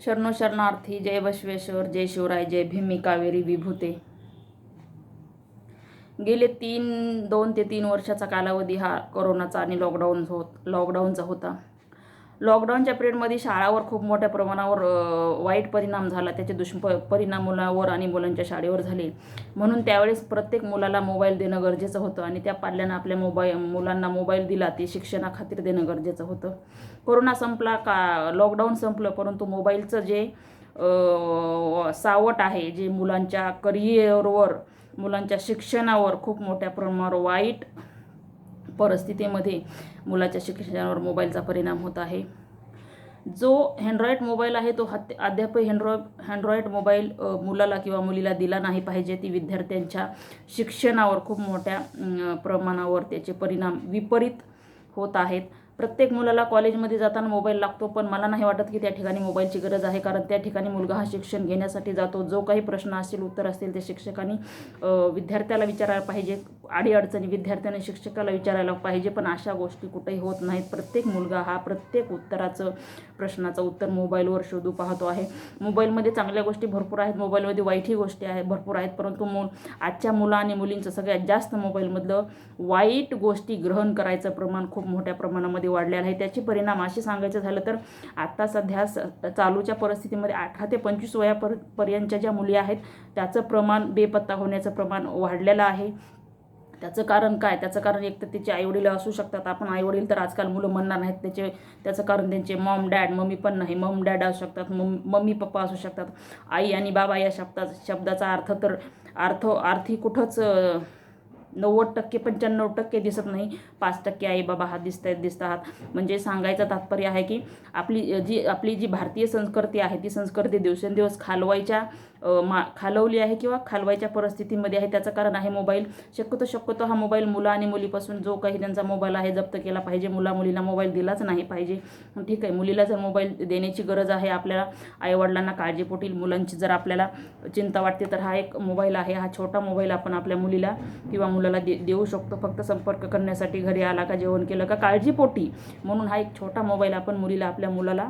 शरणो शरणार्थी, जय बसवेश्वर, जय शिवराय, जय भीमी कावेरी विभूते. गेले 2 ते 3 वर्षाचा कालावधी हा कोरोनाचा आणि लॉकडाऊनचा होता. लॉकडाऊनच्या पिरियडमध्ये शाळावर खूप मोठ्या प्रमाणावर वाईट परिणाम झाला. त्याचे दुष्परिणाम मुलावर आणि मुलांच्या शाळेवर झाले. म्हणून त्यावेळेस प्रत्येक मुलाला मोबाईल देणं गरजेचं होतं आणि त्या पाल्यानं आपल्या मुलांना मोबाईल दिला ते शिक्षणाखातीर देणं गरजेचं होतं. कोरोना संपला का लॉकडाऊन संपलं, परंतु मोबाईलचं जे सावट आहे, जे मुलांच्या करिअरवर, मुलांच्या शिक्षणावर खूप मोठ्या प्रमाणावर वाईट परिस्थितीमध्ये मुलाच्या शिक्षणावर मोबाईलचा परिणाम होत आहे. जो अँड्रॉइड मोबाईल आहे तो अद्याप अँड्रॉइड मोबाईल मुलाला किंवा मुलीला दिला नाही पाहिजे. ती विद्यार्थ्यांच्या शिक्षणावर खूप मोठ्या प्रमाणावर त्याचे परिणाम विपरीत होत आहेत. प्रत्येक मुलाला कॉलेजमध्ये जाताना मोबाईल लागतो, पण मला नाही वाटत की त्या ठिकाणी मोबाईलची गरज आहे. कारण त्या ठिकाणी मुलगा हा शिक्षण घेण्यासाठी जातो. जो काही प्रश्न असतील, उत्तर असतील, ते शिक्षकांनी विद्यार्थ्याला विचारायला पाहिजे. अडीअडचणी विद्यार्थ्याने शिक्षकाला विचारायला पाहिजे. पण अशा गोष्टी कुठेही होत नाहीत. प्रत्येक मुलगा हा प्रत्येक प्रश्नाचं उत्तर मोबाईलवर शोधू पाहतो आहे. मोबाईलमध्ये चांगल्या गोष्टी भरपूर आहेत, मोबाईलमध्ये वाईटही गोष्टी भरपूर आहेत. परंतु आजच्या मुलं आणि मुलींचं सगळ्यात जास्त मोबाईलमधलं वाईट गोष्टी ग्रहण करायचं प्रमाण खूप मोठ्या प्रमाणामध्ये वाढलेलं आहे. त्याचे परिणाम असे सांगायचं झालं तर आता सध्या चालूच्या परिस्थितीमध्ये 18 ते 25 वयापर्यंतच्या ज्या मुली आहेत त्याचं प्रमाण, बेपत्ता होण्याचं प्रमाण वाढलेलं आहे. त्याचं कारण काय? त्याचं कारण एक तर त्याचे आईवडील असू शकतात. आपण आईवडील तर आजकाल मुलं म्हणणार नाहीत. त्याचं कारण त्यांचे मॉम डॅड, मम्मी पण नाही, मॉम डॅड असू शकतात, मम्मी पप्पा असू शकतात. आई आणि बाबा या शब्दाचा अर्थ तर अर्थी कुठंच 90% 95% दिसत नाही. 5% आई बाबा हा दिसतात. म्हणजे सांगायचं तात्पर्य आहे की आपली जी भारतीय संस्कृती आहे ती संस्कृती दिवसेंदिवस खालवली आहे किंवा खालवायच्या परिस्थितीमध्ये आहे. त्याचं कारण आहे मोबाईल. शक्यतो हा मोबाईल मुलं आणि मुलीपासून जो काही त्यांचा मोबाईल आहे जप्त केला पाहिजे. मुलीला मोबाईल दिलाच नाही पाहिजे. ठीक आहे, मुलीला जर मोबाईल देण्याची गरज आहे आपल्याला, आईवडिलांना काळजीपोटी मुलांची जर आपल्याला चिंता वाटते, तर हा एक मोबाईल आहे. हा छोटा मोबाईल आपण आपल्या मुलीला किंवा मुलाला देऊ शकतो. फक्त संपर्क करण्यासाठी, घरी आला का, जेवण केलं का, काळजीपोटी. म्हणून हा एक छोटा मोबाईल आपण आपल्या मुलाला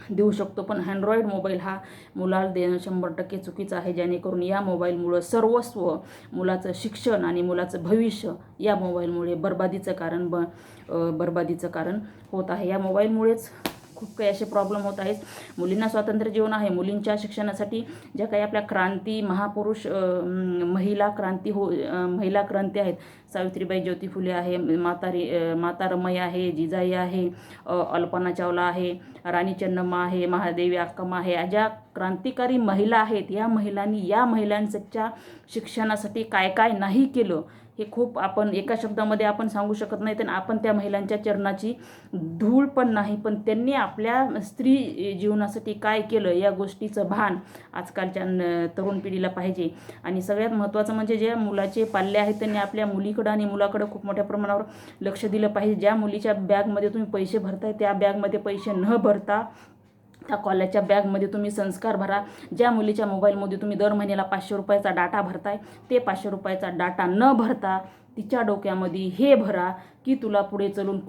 देऊ शकतो. पण अँड्रॉइड मोबाईल हा मुलाला देणं 100% चुकीचं आहे. जेणेकरून या मोबाईलमुळं सर्वस्व, मुलाचं शिक्षण आणि मुलाचं भविष्य या मोबाईलमुळे बरबादीचं कारण होत आहे. या मोबाईलमुळेच खूप काही असे प्रॉब्लेम होत आहेत. मुलींना स्वातंत्र्य जीवन आहे. मुलींच्या शिक्षणासाठी ज्या काही आपल्या क्रांती, महापुरुष महिला क्रांती आहेत. सावित्रीबाई ज्योती फुले आहे, माता रमाई आहे, जिजाई आहे, अल्पना चावला आहे, राणी चन्नम्मा आहे, महादेवी अक्कम्मा आहे. ज्या क्रांतिकारी महिला आहेत, या महिलांच्या शिक्षणासाठी काय काय नाही केलं हे खूप आपण एका शब्दामध्ये आपण सांगू शकत नाही. तर आपण त्या महिलांच्या चरणाची धूळ पण नाही, पण त्यांनी आपल्या स्त्री जीवनासाठी काय केलं या गोष्टीचं भान आजकालच्या तरुण पिढीला पाहिजे. आणि सगळ्यात महत्त्वाचं म्हणजे ज्या मुलाचे पाल्ले आहेत त्यांनी आपल्या मुलीकडं आणि मुलाकडं खूप मोठ्या प्रमाणावर लक्ष दिलं पाहिजे. ज्या मुलीच्या बॅगमध्ये तुम्ही पैसे भरताय त्या बॅगमध्ये पैसे न भरता त्या कॉलेजच्या बॅगमध्ये तुम्ही संस्कार भरा. ज्या मुलीच्या मोबाईलमध्ये तुम्ही दर महिन्याला 500 रुपयाचा डाटा भरताय, ते 500 रुपयाचा डाटा न भरता तिच्या डोक्यामध्ये हे भरा की तुला पुढे चलून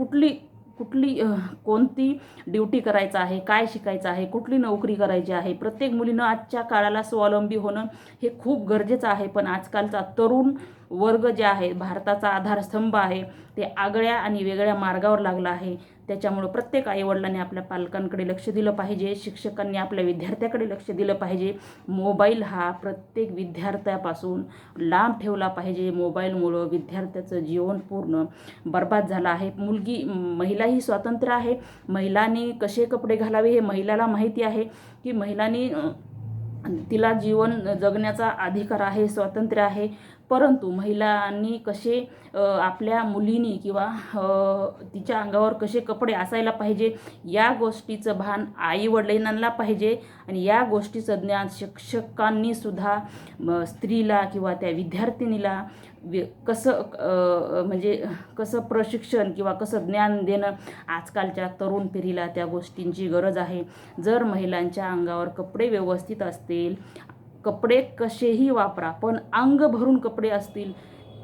कोणती ड्युटी करायचं आहे, काय शिकायचं आहे, कुठली नोकरी करायची आहे. प्रत्येक मुलीनं आजच्या काळाला स्वावलंबी होणं हे खूप गरजेचं आहे. पण आजकालचा तरुण वर्ग जे आहे, भारताचा आधारस्तंभ आहे, ते आगळ्या आणि वेगळ्या मार्गावर लागला आहे. त्याच्यामुळं प्रत्येक आईवडिलांनी आपल्या पालकांकडे लक्ष दिलं पाहिजे. शिक्षकांनी आपल्या विद्यार्थ्याकडे लक्ष दिलं पाहिजे. मोबाईल हा प्रत्येक विद्यार्थ्यापासून लांब ठेवला पाहिजे. मोबाईलमुळं विद्यार्थ्याचं जीवन पूर्ण बर्बाद झालं आहे. महिलाही स्वातंत्र्य आहे. महिलांनी कसे कपडे घालावे हे महिलाला माहिती आहे की तिला जीवन जगण्याचा अधिकार आहे, स्वातंत्र्य आहे. परंतु महिलांनी कसे आपल्या मुलींनी किंवा तिच्या अंगावर कसे कपडे असायला पाहिजे या गोष्टीचं भान आईवडिलांना पाहिजे. आणि या गोष्टीचं ज्ञान शिक्षकांनी सुद्धा स्त्रीला किंवा त्या विद्यार्थिनीला कसं प्रशिक्षण किंवा कसं ज्ञान देणं आजकालच्या तरुण पिढीला त्या गोष्टींची गरज आहे. जर महिलांच्या अंगावर कपडे व्यवस्थित असतील, कपडे कसेही वापरा पण अंग भरून कपडे असतील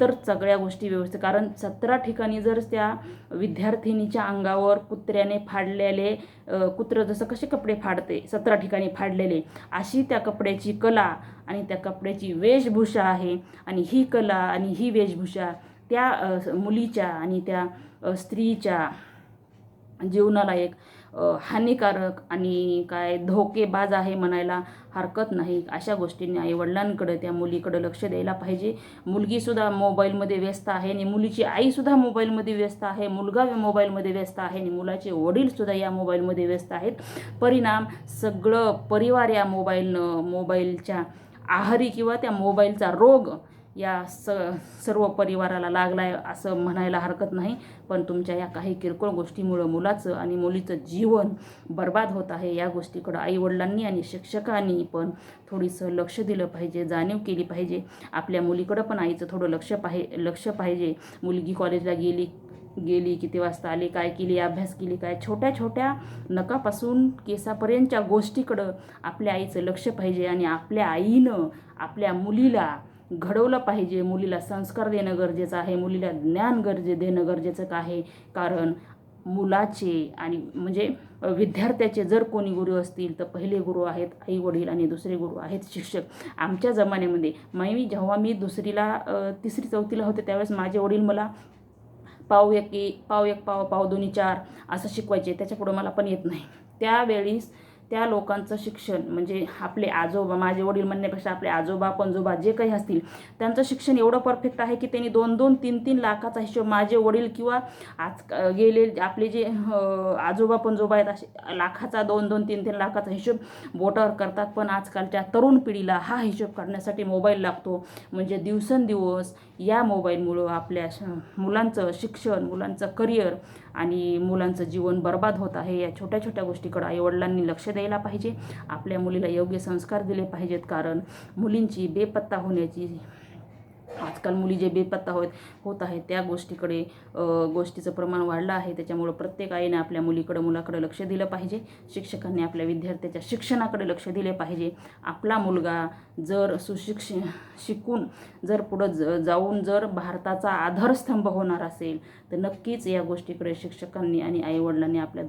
इतर सगळ्या गोष्टी व्यवस्थित, कारण 17 ठिकाणी जर त्या विद्यार्थिनीच्या अंगावर कुत्र्याने फाडलेले, कुत्रं जसं कसे कपडे फाडते 17 ठिकाणी फाडलेले, अशी त्या कपड्याची कला आणि त्या कपड्याची वेशभूषा आहे. आणि ही कला आणि ही वेशभूषा त्या मुलीच्या आणि त्या स्त्रीच्या जीवनाला एक हानिकारक आणि काय धोकेबाज आहे म्हणायला हरकत नाही. अशा गोष्टींनी आईवडिलांकडे त्या मुलीकडे लक्ष द्यायला पाहिजे. मुलगीसुद्धा मोबाईलमध्ये व्यस्त आहे आणि मुलीची आईसुद्धा मोबाईलमध्ये व्यस्त आहे, मुलगा मोबाईलमध्ये व्यस्त आहे आणि मुलाचे वडीलसुद्धा या मोबाईलमध्ये व्यस्त आहेत. परिणाम सगळं परिवार या मोबाईलच्या आहारी किंवा त्या मोबाईलचा रोग या सर्व परिवाराला लागला आहे असं म्हणायला हरकत नाही. पण तुमच्या या काही किरकोळ गोष्टीमुळं मुलाचं आणि मुलीचं जीवन बर्बाद होत आहे. या गोष्टीकडं आईवडिलांनी आणि शिक्षकांनी पण थोडीसं लक्ष दिलं पाहिजे, जाणीव केली पाहिजे. आपल्या मुलीकडं पण आईचं थोडं लक्ष पाहिजे. मुलगी कॉलेजला गेली किती वाजता आली, काय केली, अभ्यास केली काय, छोट्या छोट्या नकापासून केसापर्यंतच्या गोष्टीकडं आपल्या आईचं लक्ष पाहिजे. आणि आपल्या आईनं आपल्या मुलीला घडवलं पाहिजे. मुलीला संस्कार देणं गरजेचं आहे, मुलीला ज्ञान देणं गरजेचं आहे. कारण मुलाचे आणि म्हणजे विद्यार्थ्याचे जर कोणी गुरु असतील तर पहिले गुरु आहेत आई वडील आणि दुसरे गुरु आहेत शिक्षक. आमच्या जमान्यामध्ये जेव्हा मी दुसरीला तिसरी चौथीला होते त्यावेळेस माझे वडील मला पाव एक पाव दोन्ही 4 असं शिकवायचे. त्याच्यापुढं मला पण येत नाही. त्यावेळीस त्या लोकांचं शिक्षण म्हणजे आपले आजोबा, माझे वडील म्हणण्यापेक्षा आपले आजोबा पणजोबा जे काही असतील त्यांचं शिक्षण एवढं परफेक्ट आहे की त्यांनी 2-2, 3-3 लाखाचा हिशोब, माझे वडील किंवा आज गेले आपले जे आजोबा पणजोबा आहेत असे लाखाचा 2-2, 3-3 लाखाचा हिशोब बोटावर करतात. पण आजकालच्या तरुण पिढीला हा हिशोब काढण्यासाठी मोबाईल लागतो. म्हणजे दिवसेंदिवस या मोबाईलमुळं आपल्या मुलांचं शिक्षण, मुलांचं करिअर आणि मुलांचं जीवन बर्बाद होत आहे. या छोट्या छोट्या गोष्टीकडे आईवडिलांनी लक्ष द्यायला पाहिजे. आपल्या मुलीला योग्य संस्कार दिले पाहिजेत. कारण मुलींची बेपत्ता होण्याची आजकाल मुली जे बेपत्ता होत आहेत त्या गोष्टीचं प्रमाण वाढलं आहे. त्याच्यामुळं प्रत्येक आईने आपल्या मुलाकडे लक्ष दिलं पाहिजे. शिक्षकांनी आपल्या विद्यार्थ्याच्या शिक्षणाकडे लक्ष दिले पाहिजे. आपला मुलगा जर शिकून जर पुढं जाऊन जर भारताचा आधारस्तंभ होणार असेल तर नक्कीच या गोष्टीकडे शिक्षकांनी आणि आईवडिलांनी आपल्या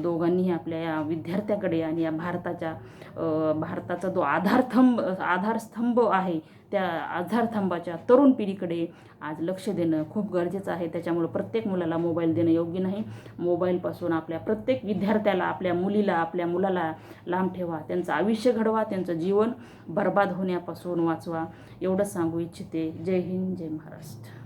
दोघांनीही आपल्या या विद्यार्थ्याकडे आणि या भारताचा जो आधारस्तंभ आहे त्या आधारस्तंभाच्या तरुण पिढीकडे आज लक्ष देणं खूप गरजेचं आहे. त्याच्यामुळे प्रत्येक मुलाला मोबाईल देणं योग्य नाही. मोबाईलपासून आपल्या प्रत्येक विद्यार्थ्याला, आपल्या मुलीला, आपल्या मुलाला लांब ठेवा. त्यांचं आयुष्य घडवा, त्यांचं जीवन बर्बाद होण्यापासून वाचवा. एवढंच सांगू इच्छिते. जय हिंद, जय महाराष्ट्र.